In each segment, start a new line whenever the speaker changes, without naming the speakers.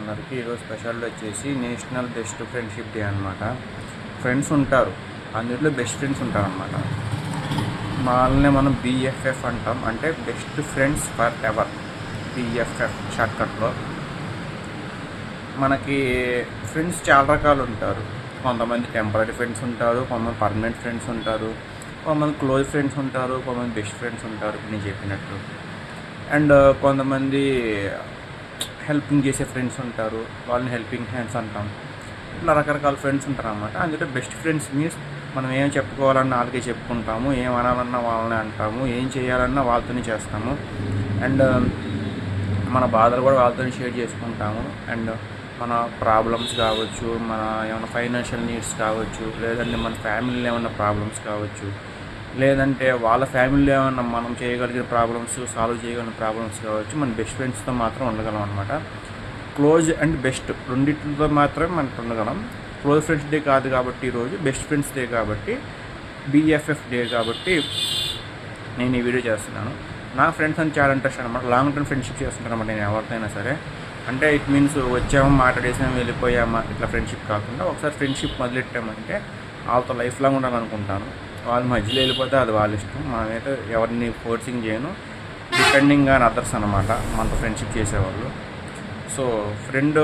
అందరికీ. ఈరోజు స్పెషల్ వచ్చేసి నేషనల్ బెస్ట్ ఫ్రెండ్షిప్ డే అనమాట. ఫ్రెండ్స్ ఉంటారు, అందులో బెస్ట్ ఫ్రెండ్స్ ఉంటారనమాట. వాళ్ళనే మనం BFF అంటాం, అంటే best friends for ever. BFF షార్ట్కట్లో. మనకి ఫ్రెండ్స్ చాలా రకాలు ఉంటారు. కొంతమంది టెంపరీ ఫ్రెండ్స్ ఉంటారు, కొంతమంది పర్మనెంట్ ఫ్రెండ్స్ ఉంటారు, కొంతమంది క్లోజ్ ఫ్రెండ్స్ ఉంటారు, కొంతమంది బెస్ట్ ఫ్రెండ్స్ ఉంటారు నేను చెప్పినట్టు. అండ్ కొంతమంది హెల్పింగ్ చేసే ఫ్రెండ్స్ ఉంటారు, వాళ్ళని హెల్పింగ్ హ్యాండ్స్ అంటాం. ఇట్లా రకరకాల ఫ్రెండ్స్ ఉంటారు అన్నమాట. అందులో బెస్ట్ ఫ్రెండ్స్ మీన్స్ మనం ఏం చెప్పుకోవాలన్నా వాళ్ళకే చెప్పుకుంటాము, ఏం అనాలన్నా వాళ్ళనే అంటాము, ఏం చేయాలన్నా వాళ్ళతోనే చేస్తాము. అండ్ మన బాధలు కూడా వాళ్ళతోనే షేర్ చేసుకుంటాము. అండ్ మన ప్రాబ్లమ్స్ కావచ్చు, మన ఏమైనా ఫైనాన్షియల్ నీడ్స్ కావచ్చు, లేదంటే మన ఫ్యామిలీలో ఏమైనా ప్రాబ్లమ్స్ కావచ్చు, లేదంటే వాళ్ళ ఫ్యామిలీలో ఏమైనా మనం చేయగలిగిన ప్రాబ్లమ్స్, సాల్వ్ చేయగలిగిన ప్రాబ్లమ్స్ కావచ్చు, మన బెస్ట్ ఫ్రెండ్స్తో మాత్రం ఉండగలం అనమాట. క్లోజ్ అండ్ బెస్ట్ రెండింటితో మాత్రమే మనకు ఉండగలం. క్లోజ్ ఫ్రెండ్స్ డే కాదు కాబట్టి ఈరోజు బెస్ట్ ఫ్రెండ్స్ డే కాబట్టి, BFF డే కాబట్టి నేను ఈ వీడియో చేస్తున్నాను. నా ఫ్రెండ్స్ అని చాలా ఇంట్రెస్ట్ అనమాట. లాంగ్ టర్మ్ ఫ్రెండ్షిప్ చేస్తుంటాను అనమాట నేను ఎవరితోనైనా సరే. అంటే ఇట్ మీన్స్ వచ్చామా, మాట్లాడేసాము, వెళ్ళిపోయామా, ఇట్లా ఫ్రెండ్షిప్ కాకుండా ఒకసారి ఫ్రెండ్షిప్ మొదలెట్టామంటే వాళ్ళతో లైఫ్ లాంగ్ ఉండాలనుకుంటాను. వాళ్ళ మధ్యలో వెళ్ళిపోతే అది వాళ్ళ ఇష్టం. మనమైతే ఎవరిని ఫోర్సింగ్ చేయను. డిపెండింగ్ ఆన్ అదర్స్ అనమాట మనతో ఫ్రెండ్షిప్ చేసేవాళ్ళు. So friend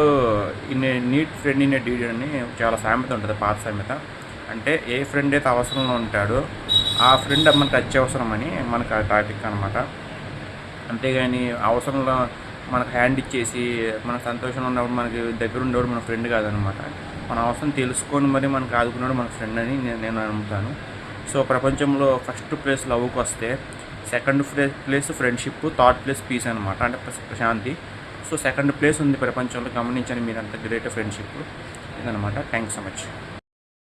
need friend indeed అని చాలా సామెత ఉంటుంది, పాత సామెత. అంటే ఏ ఫ్రెండ్ అయితే అవసరంలో ఉంటాడో ఆ ఫ్రెండ్ మనకు అత్యవసరం అని మనకు ఆ టాపిక్ అనమాట. అంతేగాని అవసరంలో మనకు హ్యాండ్ ఇచ్చేసి మన సంతోషంలో ఉన్నప్పుడు మనకి దగ్గర ఉండేవాడు మన ఫ్రెండ్ కాదనమాట. మన అవసరం తెలుసుకొని మరి మనకు ఆదుకున్నాడు మన ఫ్రెండ్ అని నేను నమ్ముతాను. సో ప్రపంచంలో ఫస్ట్ ప్లేస్ లవ్కి వస్తే, second place friendship, third place peace అనమాట, అంటే ప్రశాంతి. సో సెకండ్ ప్లేస్ ఉంది ప్రపంచంలో, గమనించండి మీరు అంత గ్రేట్ ఫ్రెండ్షిప్ ఇదనమాట. Thanks so much.